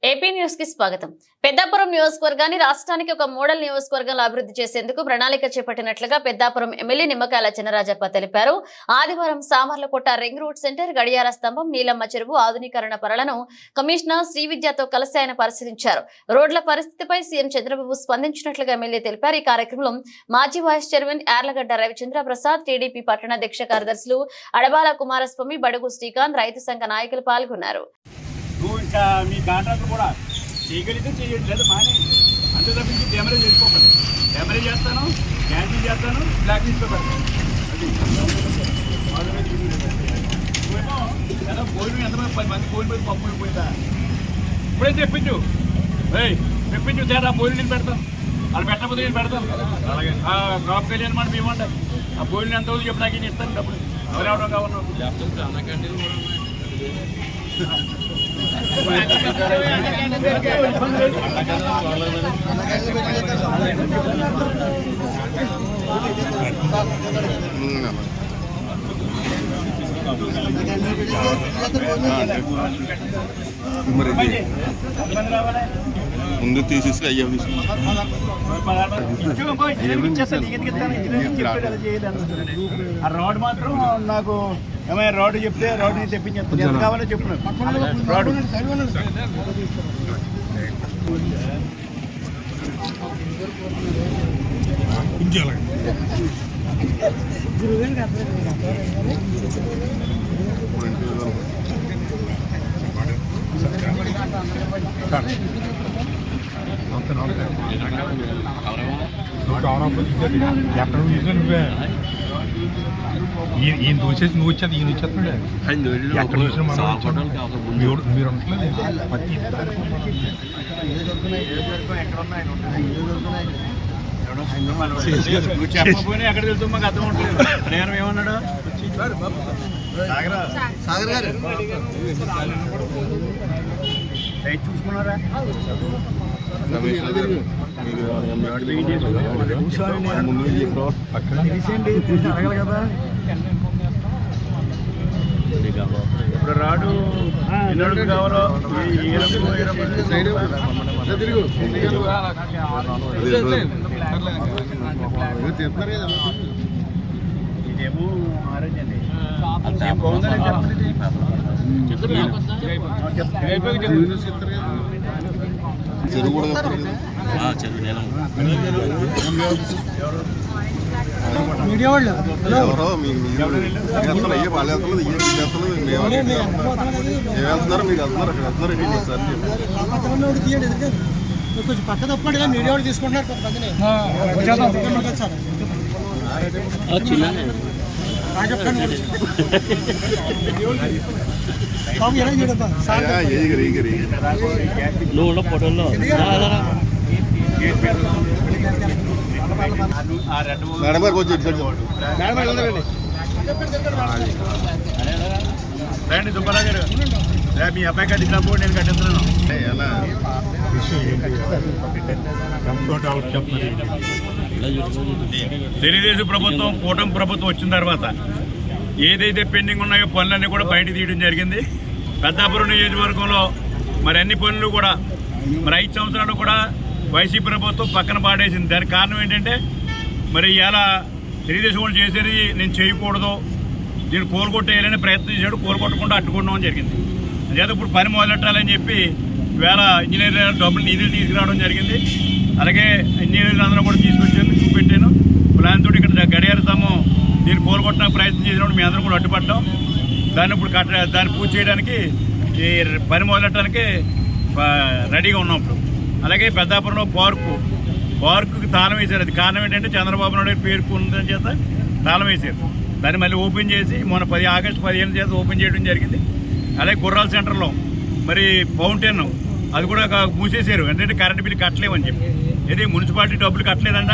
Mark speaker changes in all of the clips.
Speaker 1: AP news కి స్వాగతం. పెద్దాపురం నియోజకవర్గాన్ని రాష్ట్రానికి ఒక మోడల్ నియోజకవర్గంలో అభివృద్ధి చేసేందుకు ప్రణాళిక చేపట్టినట్లుగా పెద్దాపురం ఎమ్మెల్యే నిమ్మకాయల చినరాజప్ప తెలిపారు. ఆదివారం సామర్లకోట రింగ్ రోడ్ సెంటర్, గడియార స్తంభం, నీలమ్మ చెరువు ఆధునీకరణ పనులను కమిషనర్ శ్రీవిద్యతో కలిసి ఆయన పరిశీలించారు. రోడ్ల పరిస్థితిపై సీఎం చంద్రబాబు స్పందించినట్లుగా ఎమ్మెల్యే తెలిపారు. ఈ కార్యక్రమంలో మాజీ vice chairman Yarlagadda Ravichandra Prasad, TDP పట్టణాధ్యక్ష కార్యదర్శులు అడబాల కుమారస్వామి, బడుగు శ్రీకాంత్, రైతు సంఘ నాయకులు పాల్గొన్నారు.
Speaker 2: ఇంకా మీ కాంట్రాక్టర్ కూడా చేయగలిగితే చేయండి, లేదా మానే అంతే తప్పించి డ్యామరేజ్ చేసుకోకండి. డ్యామరేజ్ చేస్తాను, క్యాన్సిల్ చేస్తాను, బ్లాక్ లిస్ట్లో పెడతాను. అది పోయిన ఎంతమంది 10 మంది పోయిన పప్పు పోయిందా ఇప్పుడే తెప్పించు తెప్పించు తేడా పోయిన నేను పెడతాను. వాళ్ళు పెట్టకపోతే నేను పెడతాను. అలాగే క్రాప్ కళ్యాణ్ మాట మేమంటే ఆ పోయిన ఎంత చెప్పి నాకు నేను ఇస్తాను డబ్బులు. ఎవరు అవడం కావాలి
Speaker 3: ముందు తీసేసి అయ్యా
Speaker 2: రోడ్ మాత్రం నాకు ఏమైనా రోడ్డు చెప్తే రోడ్డు నేను తెప్పించేస్తాను. ఎంత కావాలో చెప్పు రోడ్డు.
Speaker 4: ఈయన దూసేసి నువ్వు వచ్చేది ఈయన వచ్చేస్తున్నాడే ఎక్కడ చూసినా మీరు ఉండట్లేదు.
Speaker 2: నువ్వు చెప్పకపోయినా ఎక్కడ తెలుసు మాకు అర్థం ఉంటుంది. నేను ఏమన్నాడు సాగర్ గారు రైట్ చూసుకున్నారా? ఇప్పుడు రాడు ఎన్ని అడుగులు కావాలో ఇదేమో ఆరెంజ్ అండి. బాగుందని
Speaker 3: చెరువు కూడా
Speaker 4: మీడియా వాళ్ళు
Speaker 3: ఎవరో అయ్యే వాళ్ళు వెళ్తున్నారు మీరు వెళ్తున్నారు అక్కడ వెళ్తున్నారు
Speaker 4: తీయండి. కొంచెం పక్క తప్పండి, మీడియా వాళ్ళు తీసుకుంటున్నారు కొంతమందిని.
Speaker 2: నువ్వు ఫోటోల్లో రండి సుబ్బారావు గారు, మీ అబ్బాయి కట్టించిన పోటీ నేను కట్టిస్తున్నాను. తెలుగుదేశం ప్రభుత్వం, కూటమి ప్రభుత్వం వచ్చిన తర్వాత ఏదైతే పెండింగ్ ఉన్నాయో పనులన్నీ కూడా బయట తీయడం జరిగింది. పెద్దాపురం నియోజకవర్గంలో మరి అన్ని పనులు కూడా మరి 5 సంవత్సరాలు కూడా వైసీపీ ప్రభుత్వం పక్కన పాడేసింది. దానికి కారణం ఏంటంటే మరి ఇలా తెలుగుదేశం వాళ్ళు చేసేది నేను చేయకూడదు, నేను కోలుకొట్టేయాలని ప్రయత్నం చేశాడు. కోలుకొట్టకుండా అడ్డుకోవడం జరిగింది. అదే ఇప్పుడు పని మొదలెట్టాలని చెప్పి వేళ ఇంజనీర్ డబ్బులు నిధులు తీసుకురావడం జరిగింది. అలాగే ఇంజనీర్లు అందరూ కూడా తీసుకొచ్చేందుకు చూపెట్టాను. ప్లాన్ తోటి ఇక్కడ గడియార స్తంభం నేను కోలుకొట్టడానికి ప్రయత్నం చేసినప్పుడు మీ అందరూ కూడా అడ్డుపడ్డాం. దాన్ని ఇప్పుడు దాన్ని పూర్తి చేయడానికి ఈ పని మొదలెట్టడానికి రెడీగా ఉన్నాం ఇప్పుడు. అలాగే పెద్దాపురంలో పార్కుకి తాళం వేశారు. అది కారణం ఏంటంటే చంద్రబాబు నాయుడు పేర్కొందని చేత తాళం వేశారు. దాన్ని మళ్ళీ ఓపెన్ చేసి మొన్న ఆగస్టు 15 చేత ఓపెన్ చేయడం జరిగింది. అలాగే గుర్రాల సెంటర్లో మరి ఫౌంటైన్ అది కూడా మూసేశారు. ఎందుకంటే కరెంటు బిల్లు కట్టలేమని చెప్పి, ఇది మున్సిపాలిటీ డబ్బులు కట్టలేదంట,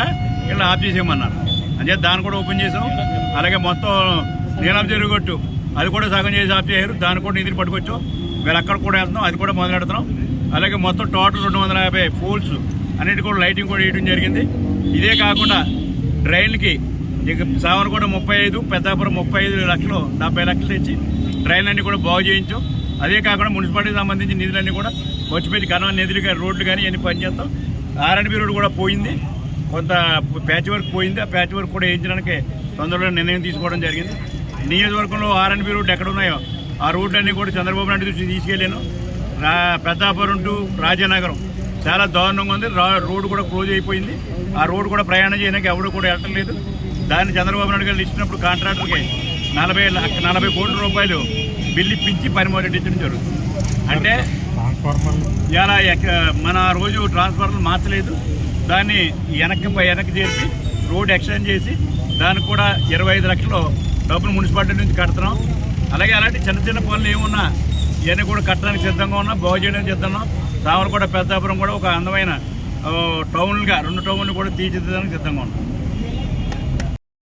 Speaker 2: ఇలా ఆఫ్ చేసేయమన్నారు. అంతే దాన్ని కూడా ఓపెన్ చేసాం. అలాగే మొత్తం నీలం చెరువుగట్టు అది కూడా సగం చేసి ఆఫ్ చేశారు. దాన్ని కూడా నిధులు పట్టుకొచ్చాం. వీళ్ళు అక్కడ కూడా వేస్తున్నాం, అది కూడా మొదలెడుతున్నాం. అలాగే మొత్తం టోటల్ 250 పోల్స్ అన్నిటి కూడా లైటింగ్ కూడా వేయడం జరిగింది. ఇదే కాకుండా డ్రైన్లకి ఇక సావనకోట 35, పెద్దాపురం 35 లక్షలు 70 లక్షలు తెచ్చి డ్రైన్లన్నీ కూడా బాగు చేయించాం. అదే కాకుండా మున్సిపాలిటీకి సంబంధించిన నిధులన్నీ కూడా వచ్చిపోయి కనవ నిధులు కానీ రోడ్లు కానీ ఇవన్నీ పనిచేస్తాం. ఆర్ఎండ్బి రోడ్ కూడా పోయింది, కొంత ప్యాచ్ వర్క్ పోయింది. ఆ ప్యాచ్ వర్క్ కూడా వేయించడానికి తొందరలో నిర్ణయం తీసుకోవడం జరిగింది. నియోజకవర్గంలో ఆర్ఎండ్బి రోడ్లు ఎక్కడ ఉన్నాయో ఆ రోడ్లన్నీ కూడా చంద్రబాబు నాయుడు దృష్టికి తీసుకెళ్ళాను. పెద్దాపురం టు రాజానగరం చాలా దారుణంగా ఉంది. రోడ్డు కూడా క్లోజ్ అయిపోయింది. ఆ రోడ్డు కూడా ప్రయాణం చేయడానికి ఎవరు కూడా వెళ్ళట్లేదు. దాన్ని చంద్రబాబు నాయుడు గారు ఇచ్చినప్పుడు కాంట్రాక్టర్కి 40 కోట్ల రూపాయలు బిల్లు ఇప్పించి పని మొదలెట్టించడం జరుగుతుంది. అంటే ఇలా మన రోజు ట్రాన్స్ఫార్మర్లు మార్చలేదు, దాన్ని వెనక్కి చేర్చి రోడ్ ఎక్స్టెండ్ చేసి దానికి కూడా 25 లక్షలు డబ్బులు మున్సిపాలిటీ నుంచి కడుతున్నాం. అలాగే అలాంటి చిన్న చిన్న పనులు ఏమున్నా ఇవన్నీ కూడా కట్టడానికి సిద్ధంగా ఉన్నాం, బాగు చేయడానికి సిద్ధంగా ఉన్నాం. సామర్లకోట పెద్దాపురం కూడా ఒక అందమైన టౌన్లుగా 2 టౌన్లు కూడా తీర్చిదిద్దడానికి సిద్ధంగా ఉన్నాం.